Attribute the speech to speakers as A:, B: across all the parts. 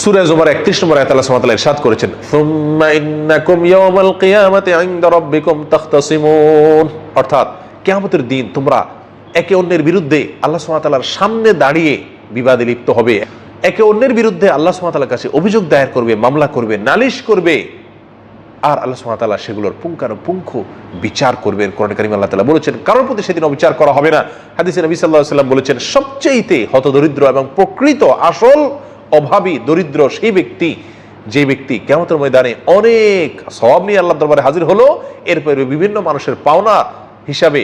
A: সূরা জুমার 31 নম্বর আয়াতে আল্লাহ সুবহানাহু ওয়া তাআলা ইরশাদ করেছেন, সুম্মা ইন্নাকুম ইয়াওমাল কিয়ামাতি ইনদা রাব্বিকুম তাখতাসিমুন, অর্থাৎ কিয়ামতের দিন তোমরা একে অন্যের বিরুদ্ধে আল্লাহ সুবহানাহু ওয়া তাআলার সামনে দাঁড়িয়ে বিবাদে লিপ্ত হবে, একে অন্যের বিরুদ্ধে আল্লাহ সুবহানাহু ওয়া তাআলার কাছে অভিযোগ দায়ের করবে, মামলা করবে, নালিশ করবে, আর আল্লাহ সুবহানাহু ওয়া তাআলা সেগুলোর পুঙ্খানুপুঙ্খ বিচার করবেন। কোরআনে কারীমে আল্লাহ তাআলা বলেছেন কারোর প্রতি সেদিন অবিচার করা হবে না। হাদিসে নবী সাল্লাল্লাহু আলাইহি ওয়াসাল্লাম বলেছেন, সবচেয়ে হতদরিদ্র এবং প্রকৃত আসল অভাবী দরিদ্র সেই ব্যক্তি, যে ব্যক্তি কিয়ামতের ময়দানে অনেক সওয়াব নিয়ে আল্লাহর দরবারে হাজির হলো, এরপরে বিভিন্ন মানুষের পাওনা হিসাবে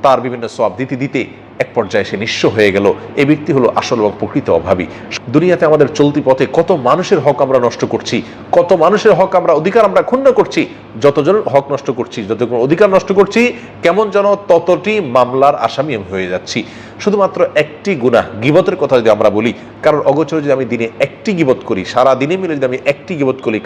A: তার বিভিন্ন সওয়াব দিতে দিতে এক পর্যায়ে সে নিঃস্ব হয়ে গেল। এই ব্যক্তি হলো আসল এবং প্রকৃত অভাবী। দুনিয়াতে আমাদের চলতি পথে কত মানুষের হক আমরা নষ্ট করছি, কত মানুষের হক অধিকার আমরা ক্ষুণ্ণ করছি। যতজন হক নষ্ট করছি, যতজন অধিকার নষ্ট করছি, কেমন যেন ততটি মামলার আসামি হয়ে যাচ্ছি। শুধুমাত্র একটি গুনাহ, গীবতের কথা যদি আমরা বলি, কারোর অগোচরে যদি আমি দিনে একটি গীবত করি, সারা দিনে মিলে যদি আমি একটি গীবত করি,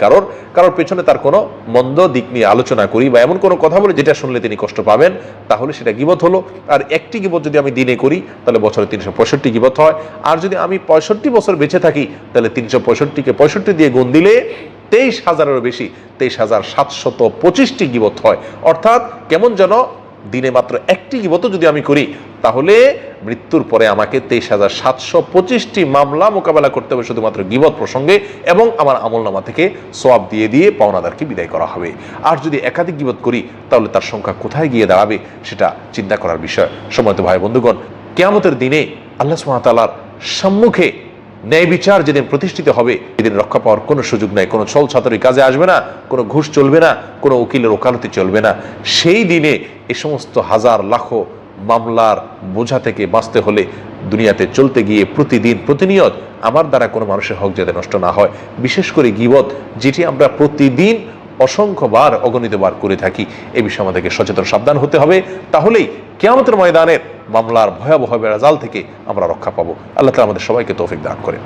A: কারোর পেছনে তার কোনো মন্দ দিক নিয়ে আলোচনা করি বা এমন কোনো কথা বলে যেটা শুনলে তিনি কষ্ট পাবেন, তাহলে সেটা গীবত হলো। আর একটি গীবত যদি আমি দিনে করি তাহলে বছরে 365 গীবত হয়। আর যদি আমি 65 বছর বেঁচে থাকি তাহলে 365কে 65 দিয়ে গুণ দিলে 23,000-এরও বেশি, 23,725টি গীবত হয়। অর্থাৎ কেমন যেন দিনে মাত্র একটি গীবত যদি আমি করি তাহলে মৃত্যুর পরে আমাকে 23,725টি মামলা মোকাবেলা করতে হবে শুধুমাত্র গীবত প্রসঙ্গে, এবং আমার আমলনামা থেকে সওয়াব দিয়ে দিয়ে পাওনাদারকে বিদায় করা হবে। আর যদি একাধিক গীবত করি তাহলে তার সংখ্যা কোথায় গিয়ে দাঁড়াবে সেটা চিন্তা করার বিষয়। সম্মানিত ভাই বন্ধুগণ, কিয়ামতের দিনে আল্লাহ সুবহানাহু ওয়া তাআলার সম্মুখে ন্যায় বিচার যেদিন প্রতিষ্ঠিত হবে, সেদিন রক্ষা পাওয়ার কোনো সুযোগ নাই, কোনো ছল ছাতরি কাজে আসবে না, কোনো ঘুষ চলবে না, কোনো উকিলের ওকালতি চলবে না। সেই দিনে এই সমস্ত হাজার লাখো মামলার বোঝা থেকে বাঁচতে হলে দুনিয়াতে চলতে গিয়ে প্রতিদিন প্রতিনিয়ত আমার দ্বারা কোনো মানুষের হক যাতে নষ্ট না হয়, বিশেষ করে গীবত যেটি আমরা প্রতিদিন অসংখ্যবার অগণিতবার করে থাকি, এ বিষয়ে আমাদেরকে সচেতন সাবধান হতে হবে। তাহলেই কিয়ামতের ময়দানের মামলার ভয়াবহ বেড়াজাল থেকে আমরা রক্ষা পাবো। আল্লাহ তাআলা আমাদের সবাইকে তৌফিক দান করেন।